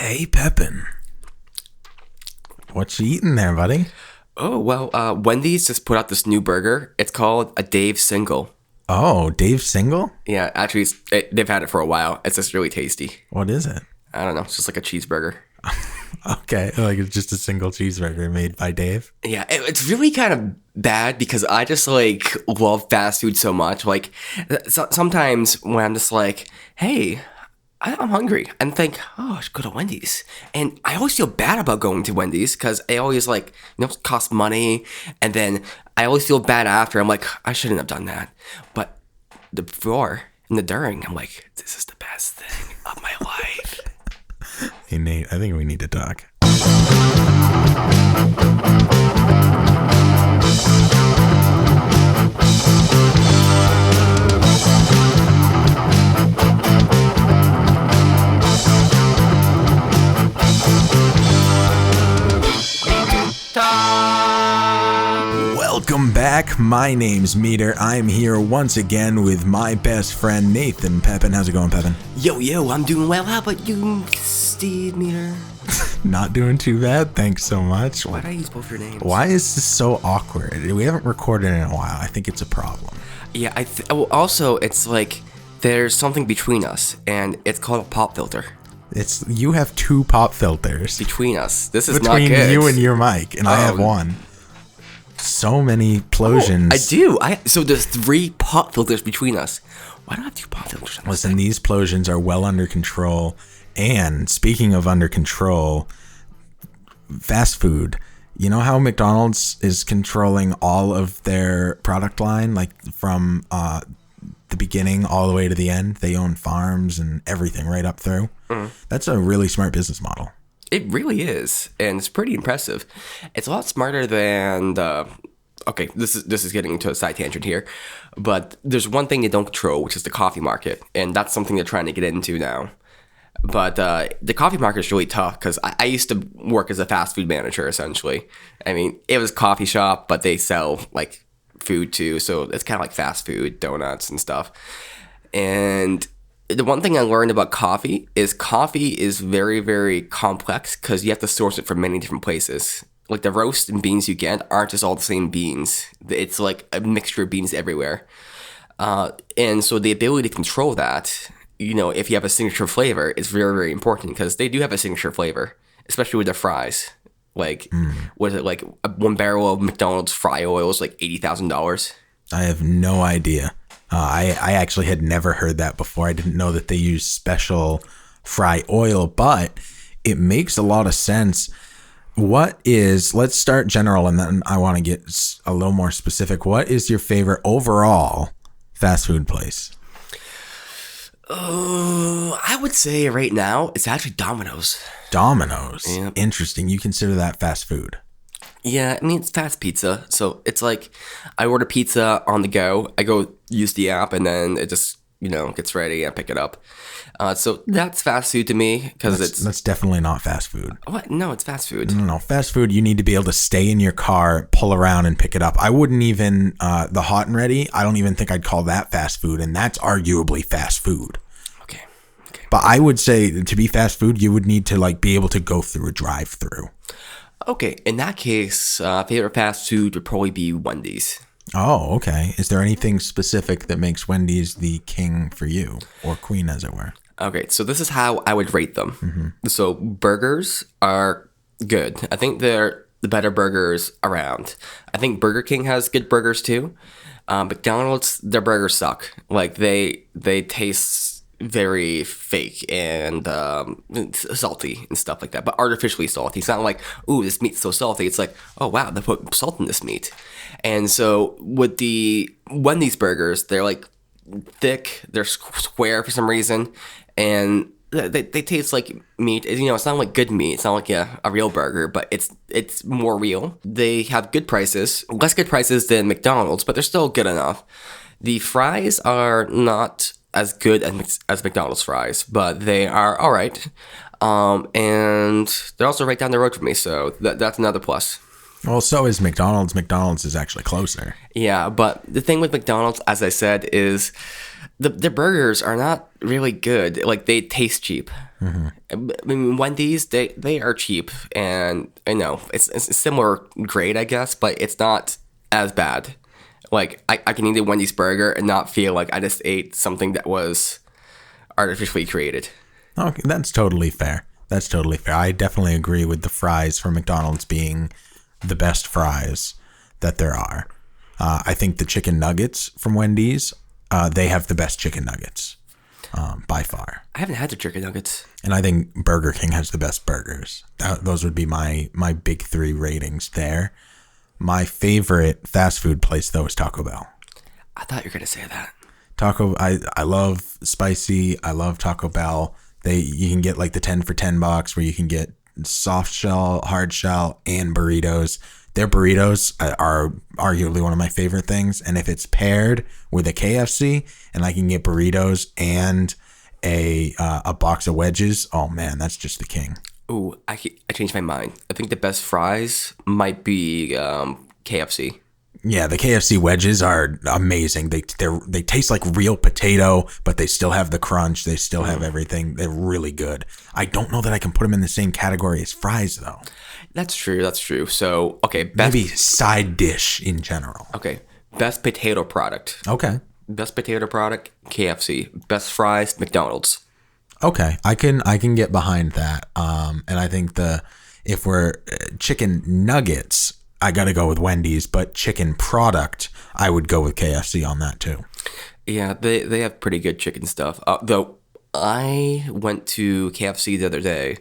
Hey, Pepin. What you eating there, buddy? Oh, well, Wendy's just put out this new burger. It's called a Dave Single. Oh, Dave Single? Yeah, actually, they've had it for a while. It's just really tasty. What is it? I don't know. It's just like a cheeseburger. Okay, like it's just a single cheeseburger made by Dave. Yeah, it's really kind of bad because I just like love fast food so much. Like sometimes when I'm just like, hey, I'm hungry and think, oh, I should go to Wendy's. And I always feel bad about going to Wendy's because I always like, cost money. And then I always feel bad after. I'm like, I shouldn't have done that. But the before and the during, I'm like, this is the best thing of my life. Hey, Nate, I think we need to talk. Welcome back. My name's Meter. I'm here once again with my best friend Nathan Pepin. How's it going, Pepin? Yo, I'm doing well. How about you, Steve Meter? Not doing too bad. Thanks so much. Why did I use both your names? Why is this so awkward? We haven't recorded in a while. I think it's a problem. Yeah, also, it's like there's something between us, and it's called a pop filter. You have two pop filters Between us. This is between not good. you and your mic, and I have one. So many plosions. I do. So there's 3 pop filters between us. Why do I have 2 pop filters? Listen, these plosions are well under control. And speaking of under control, fast food. You know how McDonald's is controlling all of their product line, like from the beginning all the way to the end? They own farms and everything right up through. That's a really smart business model. It really is, and it's pretty impressive. It's a lot smarter than okay, this is getting into a side tangent here, but there's one thing they don't control, which is the coffee market, and that's something they're trying to get into now. But the coffee market is really tough because I used to work as a fast food manager, essentially. I mean, it was a coffee shop, but they sell like food too, so it's kind of like fast food, donuts and stuff. And the one thing I learned about coffee is very, very complex because you have to source it from many different places. Like the roast and beans you get aren't just all the same beans. It's like a mixture of beans everywhere. And so the ability to control that, if you have a signature flavor, is very, very important because they do have a signature flavor, especially with their fries. Like, was it like 1 barrel of McDonald's fry oil is like $80,000? I have no idea. I actually had never heard that before. I didn't know that they use special fry oil, but it makes a lot of sense. Let's start general and then I want to get a little more specific. What is your favorite overall fast food place? I would say right now it's actually Domino's. Domino's? Yeah. Interesting. You consider that fast food? Yeah, I mean, it's fast pizza. So it's like I order pizza on the go. I go use the app and then it just, gets ready and I pick it up. So that's fast food to me because That's definitely not fast food. What? No, it's fast food. No. Fast food, you need to be able to stay in your car, pull around and pick it up. I wouldn't even, the hot and ready, I don't even think I'd call that fast food. And that's arguably fast food. Okay. But I would say to be fast food, you would need to like be able to go through a drive-through. Okay, in that case, favorite fast food would probably be Wendy's. Oh, okay. Is there anything specific that makes Wendy's the king for you, or queen as it were? Okay, so this is how I would rate them. Mm-hmm. So burgers are good. I think they're the better burgers around. I think Burger King has good burgers too. McDonald's, their burgers suck. Like they taste very fake and salty and stuff like that, but artificially salty. It's not like, ooh, this meat's so salty. It's like, oh wow, they put salt in this meat. And so with the Wendy's burgers, they're like thick, they're square for some reason, and they taste like meat. It's not like good meat. It's not like a real burger, but it's more real. They have good prices, less good prices than McDonald's, but they're still good enough. The fries are not as good as McDonald's fries, but they are all right. And they're also right down the road from me, so that's another plus. Well, so is McDonald's. McDonald's is actually closer. Yeah, but the thing with McDonald's, as I said, is the burgers are not really good. Like, they taste cheap. I mean, Wendy's, they are cheap, and I know it's a similar grade, I guess, but it's not as bad. Like I can eat a Wendy's burger and not feel like I just ate something that was artificially created. Okay, that's totally fair. That's totally fair. I definitely agree with the fries from McDonald's being the best fries that there are. I think the chicken nuggets from Wendy's, they have the best chicken nuggets by far. I haven't had the chicken nuggets. And I think Burger King has the best burgers. Those would be my big three ratings there. My favorite fast food place, though, is Taco Bell. I thought you were going to say that. I love spicy. I love Taco Bell. You can get like the 10 for $10 where you can get soft shell, hard shell, and burritos. Their burritos are arguably one of my favorite things. And if it's paired with a KFC and I can get burritos and a box of wedges, oh man, that's just the king. Ooh, I changed my mind. I think the best fries might be KFC. Yeah, the KFC wedges are amazing. They taste like real potato, but they still have the crunch. They still have everything. They're really good. I don't know that I can put them in the same category as fries, though. That's true. That's true. So, okay. Maybe side dish in general. Okay. Best potato product. Okay. Best potato product, KFC. Best fries, McDonald's. Okay. I can get behind that. And I think if we're chicken nuggets, I got to go with Wendy's, but chicken product, I would go with KFC on that too. Yeah, they have pretty good chicken stuff. Though I went to KFC the other day,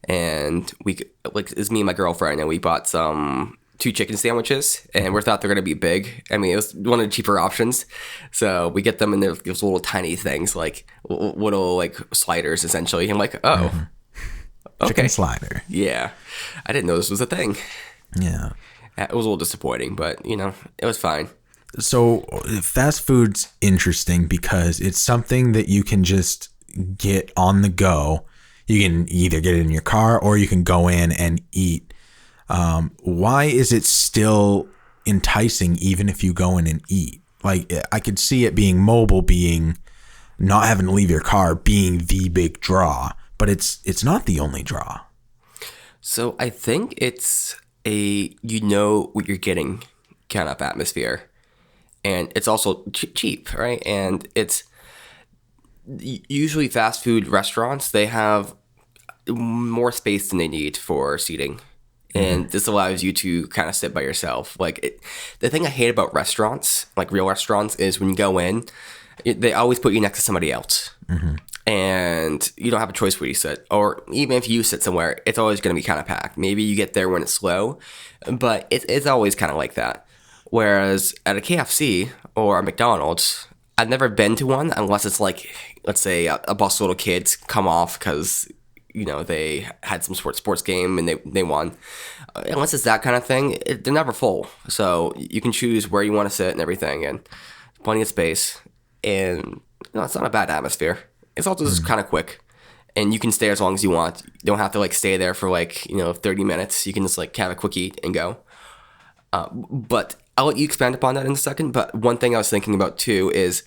and it's me and my girlfriend, and we bought two chicken sandwiches, and we thought they're gonna be big. I mean, it was one of the cheaper options, so we get them, and they're those little tiny things, like little like sliders, essentially. I'm like, oh, okay, Chicken slider. Yeah, I didn't know this was a thing. Yeah. It was a little disappointing, but it was fine. So fast food's interesting because it's something that you can just get on the go. You can either get it in your car or you can go in and eat. Why is it still enticing even if you go in and eat? Like, I could see it being mobile, being not having to leave your car, being the big draw, but it's not the only draw. So I think it's what you're getting kind of atmosphere, and it's also cheap, right? And it's usually fast food restaurants, they have more space than they need for seating, and this allows you to kind of sit by yourself. Like, the thing I hate about restaurants, like real restaurants, is when you go in, they always put you next to somebody else. And you don't have a choice where you sit. Or even if you sit somewhere, it's always going to be kind of packed. Maybe you get there when it's slow, but it's always kind of like that. Whereas at a KFC or a McDonald's, I've never been to one unless it's like, let's say, a bus little kids come off because, they had some sports game and they won. Unless it's that kind of thing, they're never full. So you can choose where you want to sit and everything, and plenty of space. And it's not a bad atmosphere. It's also just kind of quick, and you can stay as long as you want. You don't have to stay there for 30 minutes. You can just have a quick eat and go. But I'll let you expand upon that in a second. But one thing I was thinking about too is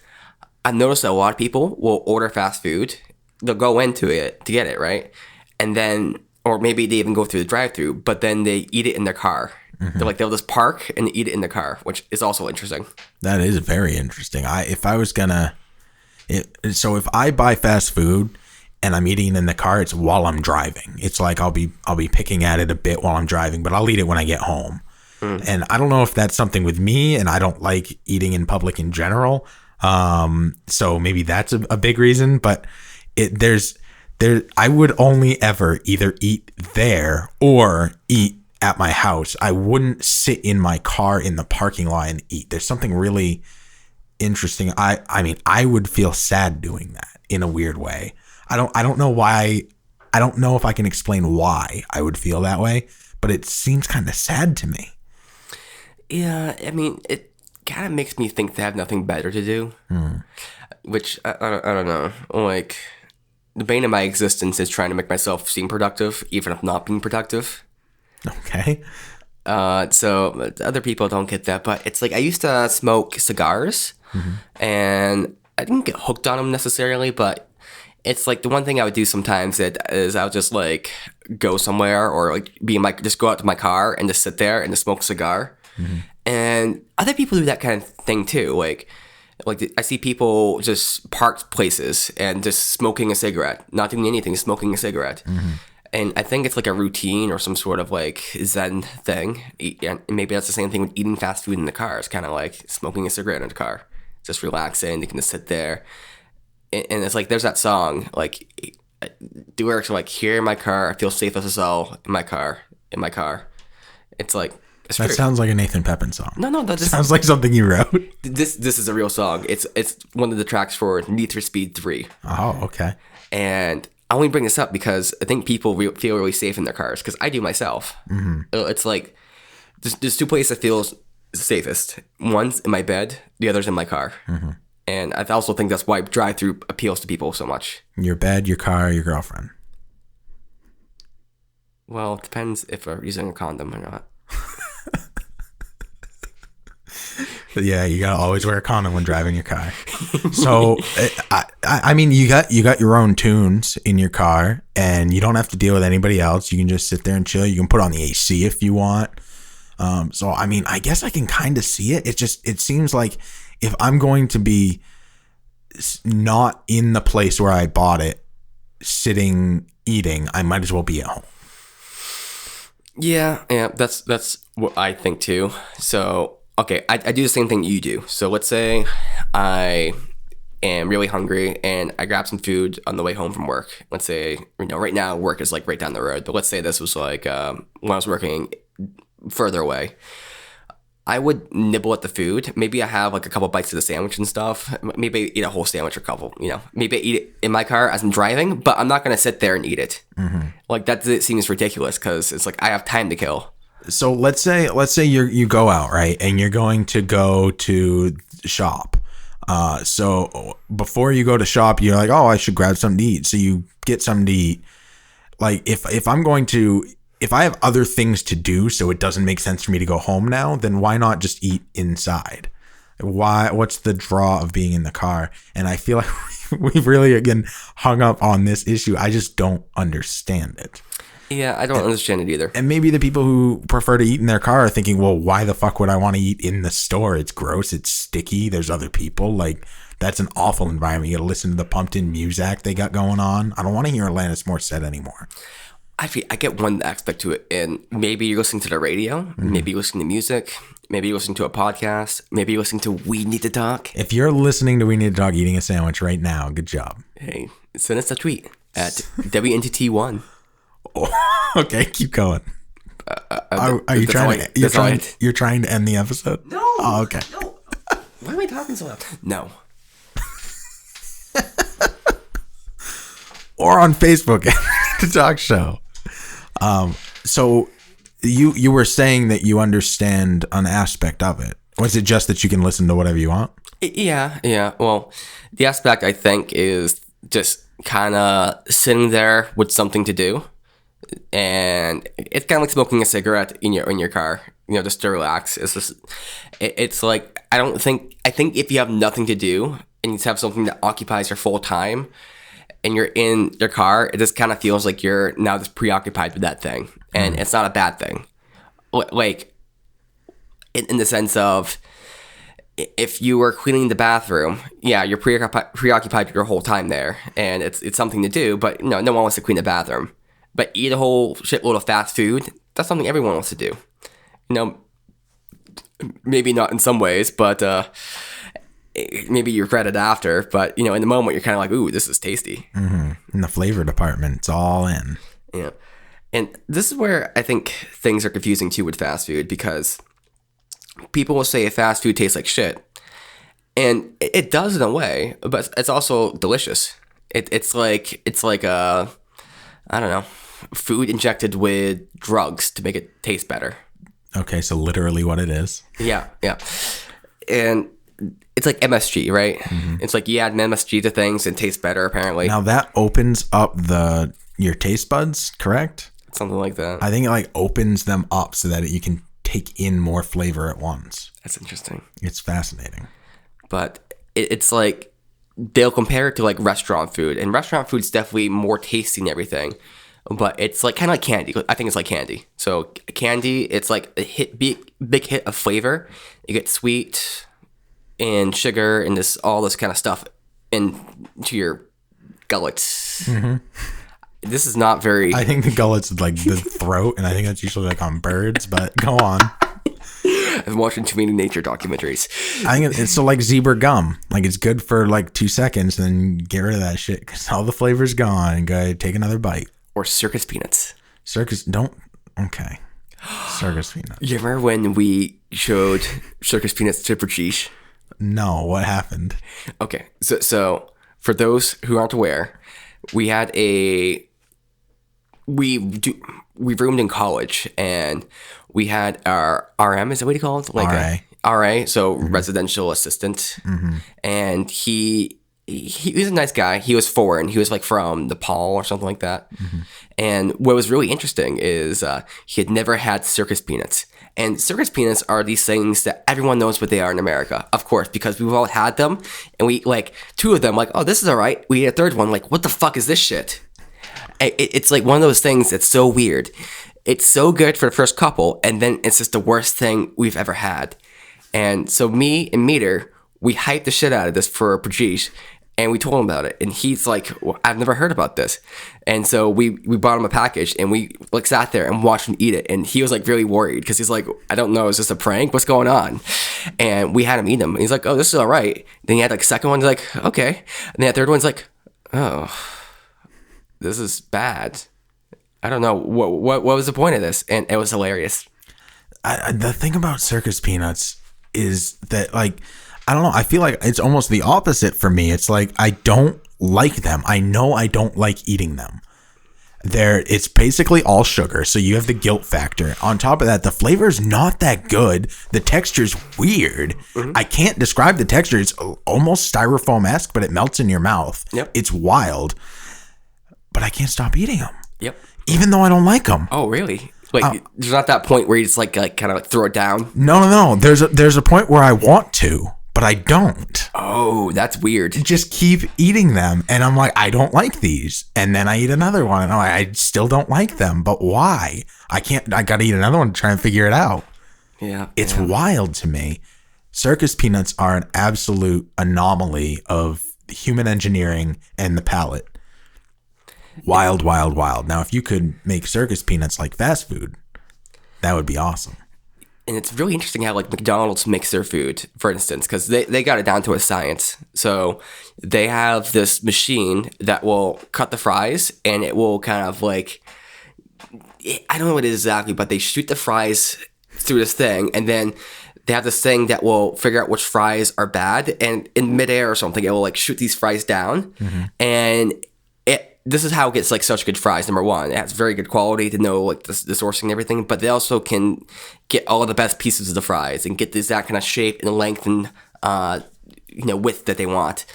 I've noticed that a lot of people will order fast food. They'll go into it to get it, right? And then, or maybe they even go through the drive-through, but then they eat it in their car. They'll just park and eat it in the car, which is also interesting. That is very interesting. If I buy fast food and I'm eating in the car, it's while I'm driving. It's like I'll be picking at it a bit while I'm driving, but I'll eat it when I get home. And I don't know if that's something with me, and I don't like eating in public in general. So maybe that's a big reason, but I would only ever either eat there or eat at my house. I wouldn't sit in my car in the parking lot and eat. There's something really interesting. I mean, I would feel sad doing that in a weird way. I don't know why. I don't know if I can explain why I would feel that way, but it seems kind of sad to me. Yeah, I mean, it kind of makes me think they have nothing better to do, which I don't know. Like, the bane of my existence is trying to make myself seem productive, even if not being productive. Okay. So other people don't get that, but it's like I used to smoke cigars, and I didn't get hooked on them necessarily, but It's like the one thing I would do sometimes is I would just like go somewhere or like just go out to my car and just sit there and just smoke a cigar. And other people do that kind of thing too. Like I see people just parked places and just smoking a cigarette, not doing anything, smoking a cigarette. And I think it's like a routine or some sort of like Zen thing. And maybe that's the same thing with eating fast food in the car. It's kind of like smoking a cigarette in the car, just relaxing. You can just sit there. And it's like there's that song, like the lyrics are like, "Here in my car, I feel safe as a soul in my car, in my car." It's like That sounds like a Nathan Pepin song. No, that sounds like something you wrote. This is a real song. It's one of the tracks for Need for Speed 3. Oh, okay. And I only bring this up because I think people feel really safe in their cars, because I do myself. It's like there's two places I feel safest. One's in my bed, the other's in my car. And I also think that's why drive-through appeals to people so much. Your bed, your car, your girlfriend. Well, it depends if we're using a condom or not. But yeah, you gotta always wear a condom when driving your car. So, I mean, you got your own tunes in your car, and you don't have to deal with anybody else. You can just sit there and chill. You can put on the AC if you want. So, I mean, I guess I can kind of see it. It seems like if I'm going to be not in the place where I bought it, sitting eating, I might as well be at home. Yeah, that's what I think too. So, okay, I do the same thing you do. So let's say I am really hungry and I grab some food on the way home from work. Let's say, right now work is like right down the road, but let's say this was like when I was working further away. I would nibble at the food. Maybe I have like a couple bites of the sandwich and stuff. Maybe eat a whole sandwich or a couple, Maybe I eat it in my car as I'm driving, but I'm not going to sit there and eat it. Like that seems ridiculous because it's like I have time to kill. So let's say you go out, right? And you're going to go to shop. So before you go to shop, you're like, oh, I should grab something to eat. So you get something to eat. Like if I have other things to do, so it doesn't make sense for me to go home now, then why not just eat inside? What's the draw of being in the car? And I feel like we've really, again, hung up on this issue. I just don't understand it. Yeah, I don't understand it either. And maybe the people who prefer to eat in their car are thinking, well, why the fuck would I want to eat in the store? It's gross. It's sticky. There's other people. Like, that's an awful environment. You got to listen to the pumped-in music they got going on. I don't want to hear Alanis Morissette anymore. I get one aspect to it, and maybe you're listening to the radio, maybe you're listening to music, maybe you're listening to a podcast, maybe you're listening to We Need to Talk. If you're listening to We Need to Talk eating a sandwich right now, good job. Hey, send us a tweet at WNTT1. Oh, okay, keep going. Are you trying to? You're trying to end the episode? No. Oh, okay. No. Why am I talking so loud? No. Or on Facebook, The Talk Show. So you were saying that you understand an aspect of it. Was it just that you can listen to whatever you want? Yeah. Well, the aspect I think is just kind of sitting there with something to do, and it's kind of like smoking a cigarette in your car. Just to relax. It's like I think if you have nothing to do and you just have something that occupies your full time, and you're in your car, it just kind of feels like you're now just preoccupied with that thing. And it's not a bad thing. Like, in the sense of, if you were cleaning the bathroom, yeah, you're preoccupied your whole time there. And it's something to do, but no one wants to clean the bathroom. But eat a whole shitload of fast food, that's something everyone wants to do. Maybe not in some ways, but maybe you regret it after, but in the moment you're kind of like, ooh, this is tasty. In the flavor department, it's all in. Yeah. And this is where I think things are confusing too with fast food, because people will say fast food tastes like shit, and it does in a way, but it's also delicious. It's like I don't know, food injected with drugs to make it taste better. Okay, so literally what it is. Yeah. And it's like MSG, right? It's like you add MSG to things and tastes better, apparently. Now that opens up your taste buds, correct? Something like that. I think it opens them up so that you can take in more flavor at once. That's interesting. It's fascinating. But it's like they'll compare it to like restaurant food, and restaurant food's definitely more tasty and everything. But it's like kind of like candy. I think it's like candy. So candy, it's like a big hit of flavor. You get sweet and sugar and all this kind of stuff into your gullets. Mm-hmm. This is not very. I think the gullet's like the throat, and I think that's usually like on birds. But go on. I'm watching too many nature documentaries. I think it's so like zebra gum. Like it's good for like 2 seconds, and then get rid of that shit because all the flavor's gone. And go take another bite. Or circus peanuts. Okay. Circus peanuts. You remember when we showed circus peanuts to Prachish? No, what happened? Okay, so for those who aren't aware, we roomed in college, and we had our RM, is that what you call it? Like RA. RA, so residential assistant, and he was a nice guy. He was foreign. He was like from Nepal or something like that. And what was really interesting is he had never had circus peanuts. And circus peanuts are these things that everyone knows what they are in America, of course, because we've all had them. And we like 2 of them, like, oh, this is all right. We had a 3rd one, like, what the fuck is this shit? It's like one of those things that's so weird. It's so good for the first couple, and then it's just the worst thing we've ever had. And so me and Meter, we hyped the shit out of this for Prajesh, and we told him about it. And he's like, well, I've never heard about this. And so we bought him a package, and we like sat there and watched him eat it. And he was like really worried because he's like, I don't know, is this a prank? What's going on? And we had him eat them. And he's like, oh, this is all right. Then he had like a second one, he's like, okay. And then the third one's like, oh, this is bad. I don't know. What was the point of this? And it was hilarious. The thing about circus peanuts is that, like, I don't know. I feel like it's almost the opposite for me. It's like I don't like them. I know I don't like eating them. It's basically all sugar, so you have the guilt factor. On top of that, the flavor is not that good. The texture's weird. Mm-hmm. I can't describe the texture. It's almost styrofoam-esque, but it melts in your mouth. Yep. It's wild. But I can't stop eating them. Yep. Even though I don't like them. Oh, really? Like, there's not that point where you just like kind of like throw it down? No. There's a point where I want to, but I don't. Oh, that's weird. Just keep eating them, and I'm like, I don't like these. And then I eat another one, and I still don't like them. But why? I gotta eat another one to try and figure it out. Yeah. It's wild to me. Circus peanuts are an absolute anomaly of human engineering and the palate. Wild. Now, if you could make circus peanuts like fast food, that would be awesome. And it's really interesting how like McDonald's makes their food, for instance, because they got it down to a science. So they have this machine that will cut the fries, and it will kind of like, I don't know what it is exactly, but they shoot the fries through this thing, and then they have this thing that will figure out which fries are bad, and in midair or something, it will like shoot these fries down, and this is how it gets like such good fries. Number one, it has very good quality to know like the sourcing and everything, but they also can get all of the best pieces of the fries and get the exact kind of shape and length and width that they want.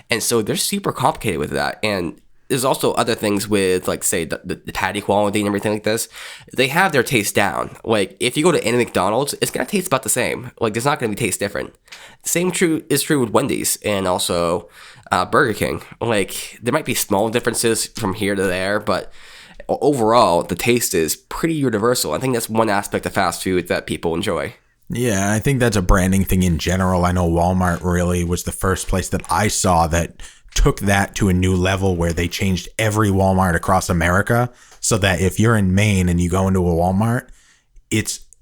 And so they're super complicated with that. And there's also other things with like say the patty quality and everything like this. They have their taste down. Like if you go to any McDonald's, it's gonna taste about the same. Like there's not gonna be taste different. Same is true with Wendy's and also Burger King. Like there might be small differences from here to there, but overall the taste is pretty universal. I think that's one aspect of fast food that people enjoy. Yeah, I think that's a branding thing in general. I know Walmart really was the first place that I saw that took that to a new level where they changed every Walmart across America so that if you're in Maine and you go into a Walmart,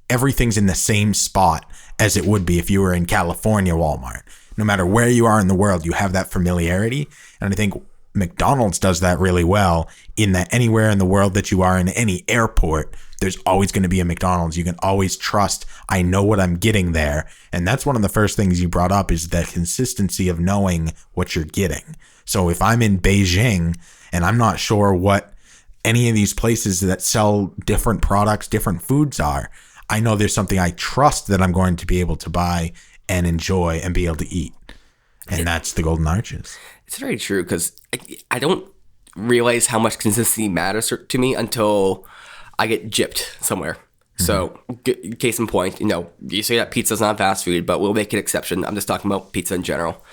everything's in the same spot as it would be if you were in California Walmart. No matter where you are in the world, you have that familiarity. And I think McDonald's does that really well in that anywhere in the world that you are in any airport, there's always going to be a McDonald's. You can always trust, I know what I'm getting there. And that's one of the first things you brought up is that consistency of knowing what you're getting. So if I'm in Beijing and I'm not sure what any of these places that sell different products, different foods are, I know there's something I trust that I'm going to be able to buy and enjoy and be able to eat. And that's the Golden Arches. It's very true because I don't realize how much consistency matters to me until I get gypped somewhere. So, case in point, you say that pizza's not fast food, but we'll make an exception. I'm just talking about pizza in general.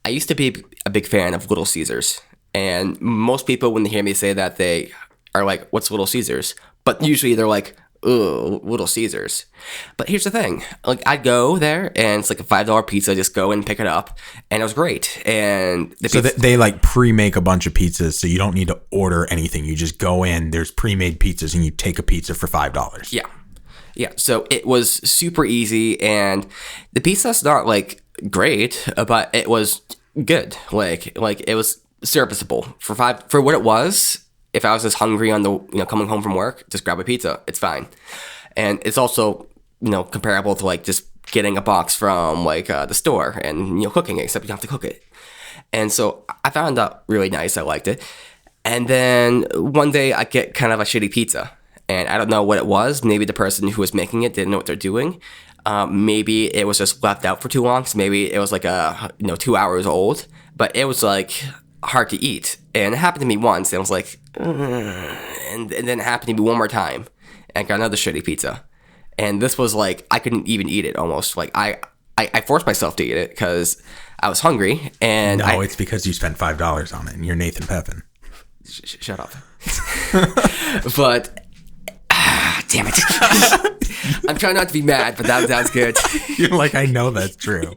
I used to be a big fan of Little Caesars. And most people, when they hear me say that, they are like, what's Little Caesars? But usually they're like, oh, Little Caesars. But here's the thing. Like, I'd go there, and it's like a $5 pizza. Just go and pick it up. And it was great. And so they like pre-make a bunch of pizzas, so you don't need to order anything. You just go in, there's pre-made pizzas, and you take a pizza for $5. Yeah. Yeah. So it was super easy. And the pizza's not, like, great, but it was good. Like it was serviceable. For what it was. If I was just hungry on the, coming home from work, just grab a pizza. It's fine. And it's also, comparable to like just getting a box from like the store and, cooking it, except you don't have to cook it. And so I found that really nice. I liked it. And then one day I get kind of a shitty pizza, and I don't know what it was. Maybe the person who was making it didn't know what they're doing. Maybe it was just left out for too long. So maybe it was like 2 hours old, but it was like hard to eat. And it happened to me once, and I was like, and then it happened to me one more time, and I got another shitty pizza. And this was like, I couldn't even eat it almost. Like, I forced myself to eat it because I was hungry. And no, it's because you spent $5 on it, and you're Nathan Pepin. Shut up. But, damn it. I'm trying not to be mad, but that sounds good. You're like, I know that's true.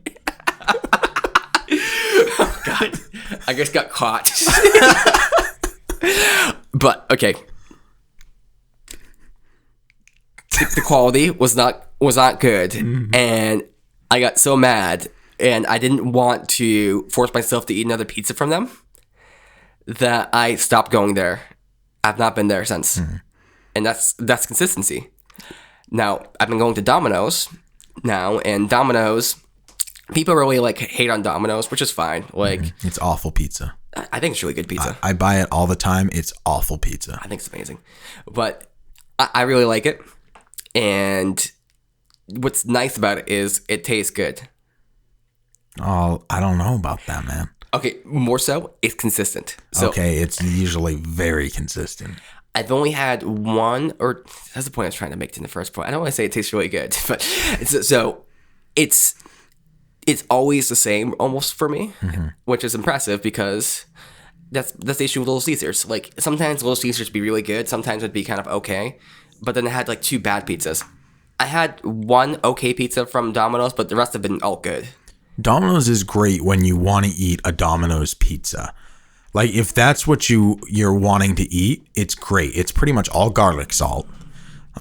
Oh, God. I just got caught. But okay, the quality was not good, and I got so mad, and I didn't want to force myself to eat another pizza from them, that I stopped going there. I've not been there since, and that's consistency. Now I've been going to Domino's now, and Domino's, people really like hate on Domino's, which is fine. Like, it's awful pizza. I think it's really good pizza. I buy it all the time. It's awful pizza. I think it's amazing. But I really like it. And what's nice about it is it tastes good. Oh, I don't know about that, man. Okay, more so, it's consistent. So, okay, it's usually very consistent. I've only had one, or that's the point I was trying to make in the first point. I don't want to say it tastes really good, but it's always the same almost for me, which is impressive because that's the issue with Little Caesars. Like, sometimes Little Caesars would be really good, sometimes it'd be kind of okay, but then I had like 2 bad pizzas. I had one okay pizza from Domino's, but the rest have been all good. Domino's is great when you want to eat a Domino's pizza. Like, if that's what you're wanting to eat, it's great. It's pretty much all garlic salt.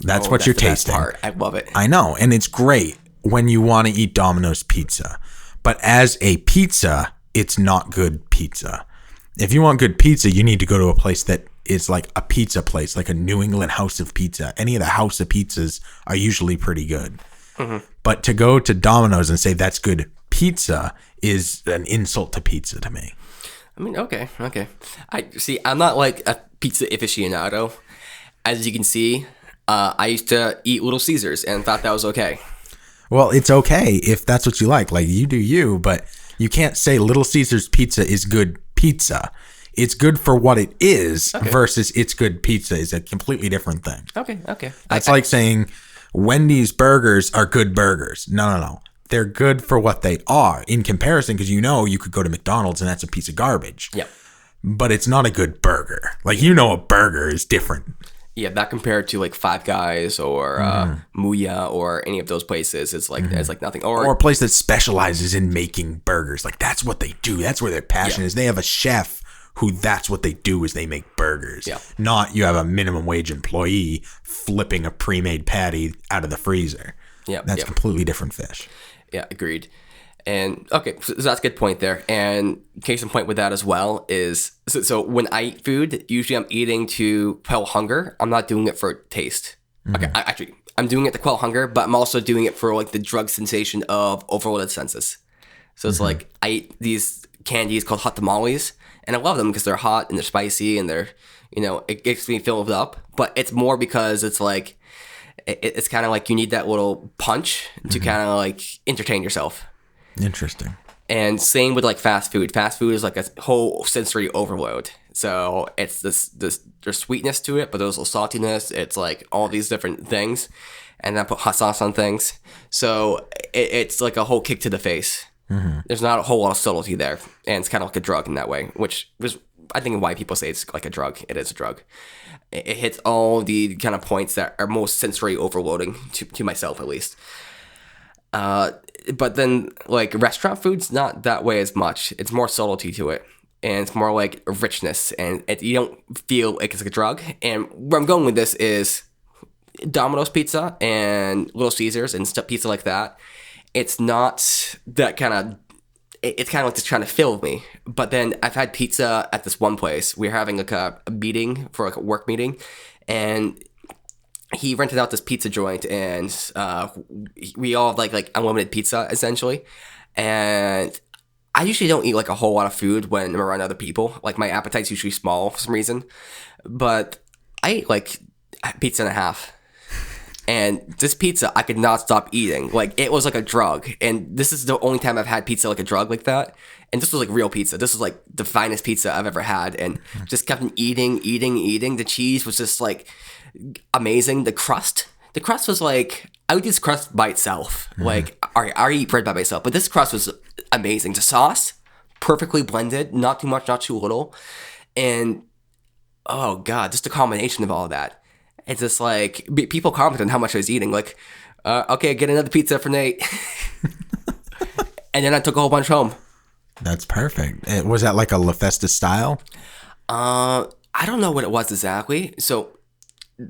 That's what you're tasting. Part. I love it. I know, and it's great when you want to eat Domino's pizza. But as a pizza, it's not good pizza. If you want good pizza, you need to go to a place that is like a pizza place, like a New England House of Pizza. Any of the House of Pizzas are usually pretty good. But to go to Domino's and say that's good pizza is an insult to pizza to me. I mean, okay. I'm not like a pizza aficionado. As you can see, I used to eat Little Caesars and thought that was okay. Well, it's okay if that's what you like. Like, you do you, but you can't say Little Caesars pizza is good pizza. It's good for what it is versus it's good pizza is a completely different thing. Okay. That's like saying Wendy's burgers are good burgers. No. They're good for what they are in comparison, because you could go to McDonald's and that's a piece of garbage. Yep. But it's not a good burger. Like, a burger is different. Yeah, that compared to like Five Guys or Muya or any of those places, it's like it's like nothing. Or a place that specializes in making burgers. Like, that's what they do. That's where their passion is. They have a chef who that's what they do is they make burgers. Yeah. Not you have a minimum wage employee flipping a pre-made patty out of the freezer. Yeah. That's completely different fish. Yeah, agreed. And okay, so that's a good point there. And case in point with that as well is, so when I eat food, usually I'm eating to quell hunger. I'm not doing it for taste. Okay, I'm doing it to quell hunger, but I'm also doing it for like the drug sensation of overloaded senses. So it's like I eat these candies called hot tamales, and I love them because they're hot and they're spicy and they're, it gets me filled up. But it's more because it's like, it's kind of like you need that little punch to kind of like entertain yourself. Interesting. And same with like fast food. Fast food is like a whole sensory overload. So it's there's sweetness to it, but there's also saltiness. It's like all these different things, and then I put hot sauce on things. So it's like a whole kick to the face. There's not a whole lot of subtlety there, and it's kind of like a drug in that way, which is I think why people say it's like a drug. It is a drug. It hits all the kind of points that are most sensory overloading to myself at least. But then like restaurant food's not that way as much. It's more subtlety to it, and it's more like richness, and you don't feel like it's like a drug. And where I'm going with this is Domino's pizza and Little Caesars and stuff, pizza like that. It's not that kind of. It's kind of like just trying to fill me. But then I've had pizza at this one place. We were having like a meeting for like a work meeting, and he rented out this pizza joint, and we all have like unlimited pizza essentially. And I usually don't eat like a whole lot of food when I'm around other people. Like my appetite's usually small for some reason, but I ate like pizza and a half. And this pizza, I could not stop eating. Like, it was like a drug. And this is the only time I've had pizza like a drug like that. And this was like real pizza. This was like the finest pizza I've ever had. And just kept on eating. The cheese was just like amazing. The crust was like, I would use crust by itself. Like, I already eat bread by myself. But this crust was amazing. The sauce, perfectly blended. Not too much, not too little. And, oh God, just a combination of all of that. It's just like people comment on how much I was eating. Like, okay, get another pizza for Nate. And then I took a whole bunch home. That's perfect. Was that like a La Festa style? I don't know what it was exactly. So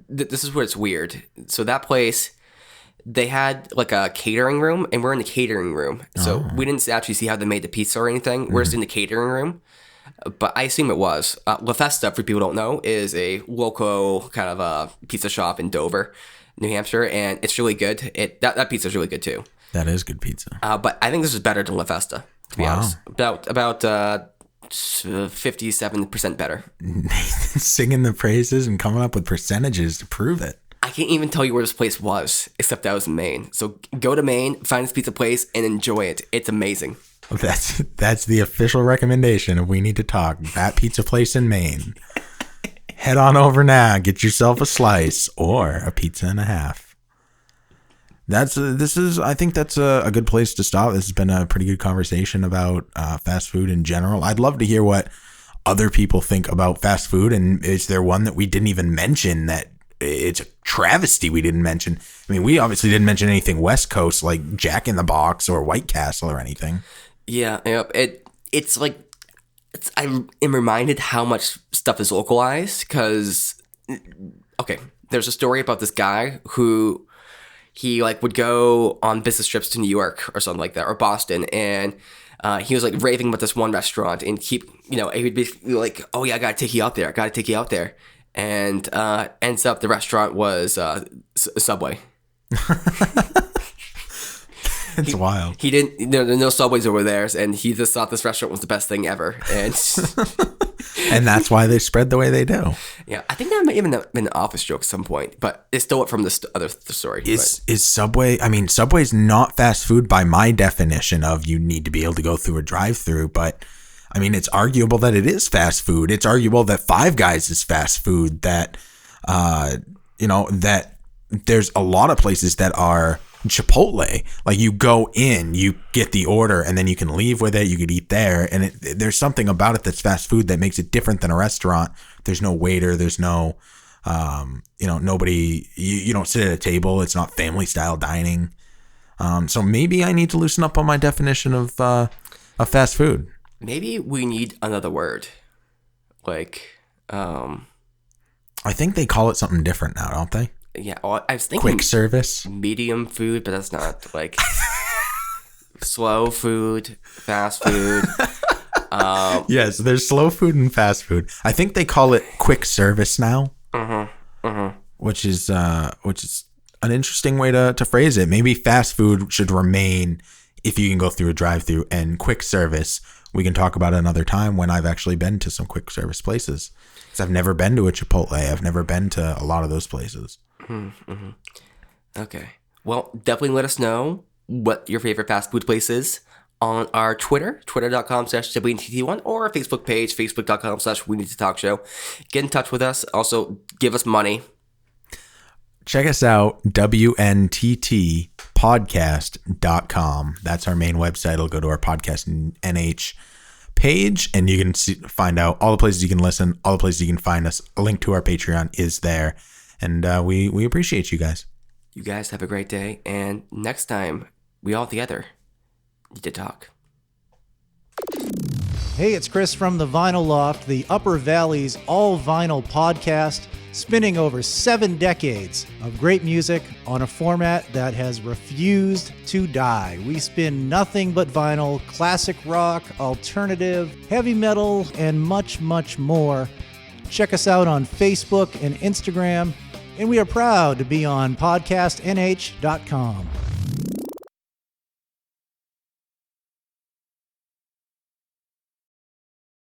this is where it's weird. So that place, they had like a catering room, and we're in the catering room. So we didn't actually see how they made the pizza or anything. We're just in the catering room. But I assume it was. La Festa, for people who don't know, is a local kind of a pizza shop in Dover, New Hampshire, and it's really good. That pizza is really good too. That is good pizza. But I think this is better than La Festa, to be honest. About 57% better. Singing the praises and coming up with percentages to prove it. I can't even tell you where this place was, except that was in Maine. So go to Maine, find this pizza place, and enjoy it. It's amazing. That's the official recommendation of We Need to Talk. That pizza place in Maine. Head on over now. Get yourself a slice or a pizza and a half. I think that's a good place to stop. This has been a pretty good conversation about fast food in general. I'd love to hear what other people think about fast food. And is there one that we didn't even mention that it's a travesty we didn't mention? I mean, we obviously didn't mention anything West Coast like Jack in the Box or White Castle or anything. Yeah, it's like I am reminded how much stuff is localized because, okay, there's a story about this guy who he like would go on business trips to New York or something like that, or Boston, and he was like raving about this one restaurant, and he would be like, oh yeah, I gotta take you out there, and ends up the restaurant was Subway. It's wild. He didn't. There are no Subways over there, and he just thought this restaurant was the best thing ever. And and that's why they spread the way they do. Yeah, I think that might even have been an Office joke at some point, but it stole it from this other story. Is Subway? I mean, Subway's not fast food by my definition of you need to be able to go through a drive-through, but I mean, it's arguable that it is fast food. It's arguable that Five Guys is fast food. That that there's a lot of places that are Chipotle. Like you go in, you get the order, and then you can leave with it. You could eat there, and there's something about it that's fast food that makes it different than a restaurant. There's no waiter. There's no, nobody. You don't sit at a table. It's not family style dining. So maybe I need to loosen up on my definition of fast food. Maybe we need another word, like. I think they call it something different now, don't they? Yeah, well, I was thinking quick service, medium food, but that's not like slow food, fast food. Yes, there's slow food and fast food. I think they call it quick service now, which is an interesting way to phrase it. Maybe fast food should remain if you can go through a drive-through, and quick service we can talk about another time when I've actually been to some quick service places. Because I've never been to a Chipotle. I've never been to a lot of those places. Okay. Well, definitely let us know what your favorite fast food place is. on our Twitter, twitter.com/WNTT1, or our Facebook page, facebook.com/We Need to Talk Show. Get in touch with us. Also, give us money. Check us out, WNTTpodcast.com. That's our main website. It'll go to our podcast NH page, and you can find out all the places you can listen, all the places you can find us. A link to our Patreon is there, and we appreciate you guys. You guys have a great day, and next time, we all together need to talk. Hey, it's Chris from the Vinyl Loft, the Upper Valley's all-vinyl podcast, spinning over 7 decades of great music on a format that has refused to die. We spin nothing but vinyl, classic rock, alternative, heavy metal, and much, much more. Check us out on Facebook and Instagram, and we are proud to be on podcastnh.com.